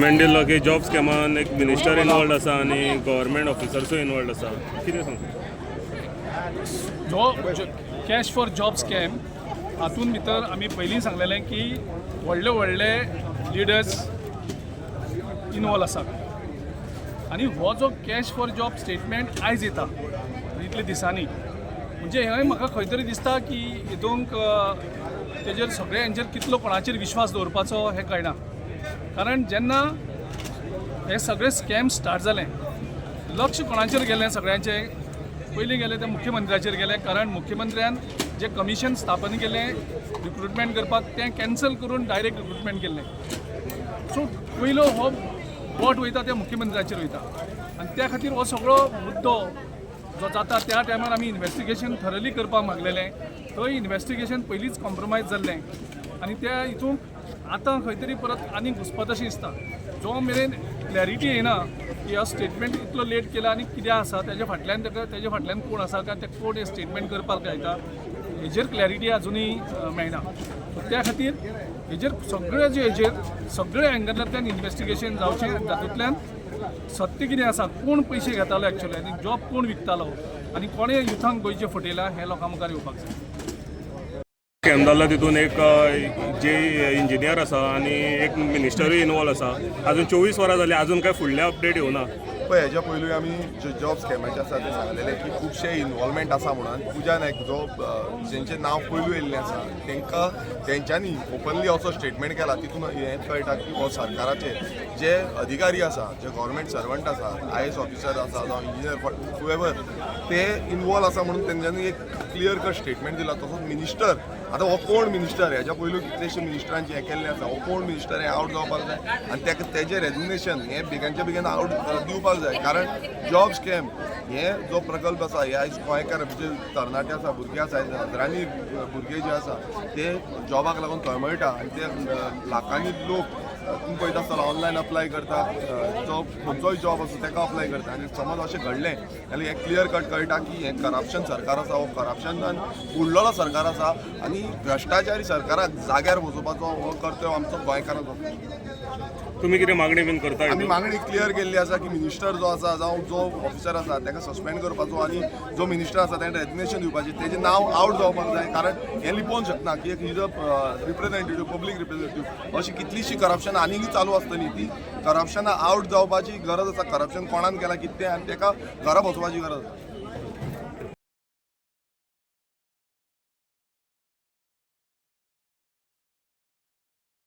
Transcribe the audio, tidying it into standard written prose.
दिल्लो की जॉब स्कॅमान एक मिनिस्टर इनवॉल्ड आसा आनी गव्हर्मेंट ऑफिसर्सूय इनवॉल्ड आसा, कितें सांगता? कॅश फॉर जॉब स्कॅम हातून भितर आमी पयलीं सांगलेलें की व्हडले व्हडले लिडर्स इनवॉल्व आसा आनी हो जो कॅश फॉर जॉब स्टेटमेंट आयज येता इतले दिसांनी म्हणजे हें म्हाका खंय तरी दिसता की हितूंक तेजेर सगळे हांचेर कितलो कोणाचेर विश्वास दवरपाचो हें कळना. कारण जेन्ना हे सगळे स्कॅम स्टार्ट जाले लक्ष कोणाचेर गेलें सगळ्यांचें पयलीं गेलें तें मुख्यमंत्र्याचेर गेलें. कारण मुख्यमंत्र्यान जे कमिशन स्थापन केलें रिक्रुटमेंट करपाक तें कॅन्सल करून डायरेक्ट रिक्रुटमेंट केल्लें. सो पयलो हो वोट वयता त्या मुख्यमंत्र्याचेर वयता आनी त्या खातीर हो सगळो मुद्दो जो जाता त्या टायमार आमी इन्वेस्टिगेशन थरली करपाक मागलेलें. थंय इन्वेस्टिगेशन पयलींच कॉम्प्रोमायज जाल्लें आनी त्या हितूंक आतां खंय तरी परत आनी घुसपत अशें दिसता. जो मेरेन क्लॅरिटी येना की हो स्टेटमेंट इतलो लेट केला आनी कित्याक आसा तेजे फाटल्यान कोण आसा काय ते कोण हे स्टेटमेंट करपाक लायता हेजेर क्लॅरिटी आजुनूय मेळना. त्या खातीर हेजेर सगळे एंगलांतल्यान इन्वेस्टिगेशन जावचें. तातूंतल्यान सत्य कितें आसा, कोण पयशे घेतालो एक्चुअली आनी जॉब कोण विकतालो आनी कोणें युथांक गोंयचे फटयला हें लोकां मुखार येवपाक जाय. स्कॅम जाल्लो तितून एक जे इंजिनियर आसा आनी एक मिनिस्टरूय इनवॉल्व आसा. अजून 24 वरां जाली अजून काय फुडले अपडेट येवना. पळय हेज्या पयलूय आमी जे जॉब स्कॅमाचे आसा ते सांगलेले की खुबशे इनवॉल्वमेंट आसा म्हणून. पुजा नायक जो जेंचें नांव पयलू येयल्लें आसा तांकां तेंच्यांनी ओपनली असो स्टेटमेंट केला. तितून हें कळटा की हो सरकाराचे जे अधिकारी आसा, जे गव्हर्मेंट सर्वंट आसा, IAS ऑफिसर आसा जावं इंजिनियर हुएवर ते इनवॉल्व आसा म्हणून तेंच्यांनी एक क्लियर कट स्टेटमेंट दिला. तसोच मिनिस्टर आतां हो कोण मिनिस्टर, हेज्या पयलू कितलेशे मिनिस्टरांचे हें केल्लें आसा, हो कोण मिनिस्टर हें आवट जावपाक जाय आनी तेजें रेजिग्नेशन हें बेगांच्या बेगीन आवट दिवपाक जाय. कारण जॉब स्कॅम हें जो प्रकल्प आसा हे आयज गोंयकार जे तरणाटे आसा, भुरगे आसा, हजारांनी भुरगे जे आसा ते जॉबाक लागून तळमळटा आनी ते लाखांनी लोक तुमी पळयता आसतना ऑनलायन अप्लाय करता, जो खंयचोय जॉब आसा ताका अप्लाय करता आनी समज अशें घडलें जाल्यार हें क्लियर कट कळटा की हें करप्शन सरकार आसा, हो करप्शनान बुडलेलो सरकार आसा आनी भ्रश्टाचारी सरकाराक जाग्यार बसोवपाचो हो कर्तव्य आमचो गोंयकारांचो. तुम्ही कितें मागणी बीन करता? आमी मागणी क्लियर केल्ली आसा की मिनिस्टर जो आसा जावं जो ऑफिसर आसा ताका सस्पेंड करपाचो आनी जो मिनिस्टर आसा ताणें रेजिग्नेशन दिवपाचें, तेजें नांव आवट जावपाक जाय. कारण हें लिपोवंक शकना की एक is a representative, public representative अशी कितलीशी करप्शन आनीक चालू आसतली. ती करप्शना आवट जावपाची गरज आसा. करप्शन कोणान केला कितें आनी ताका घरा बसोवपाची गरज आसा.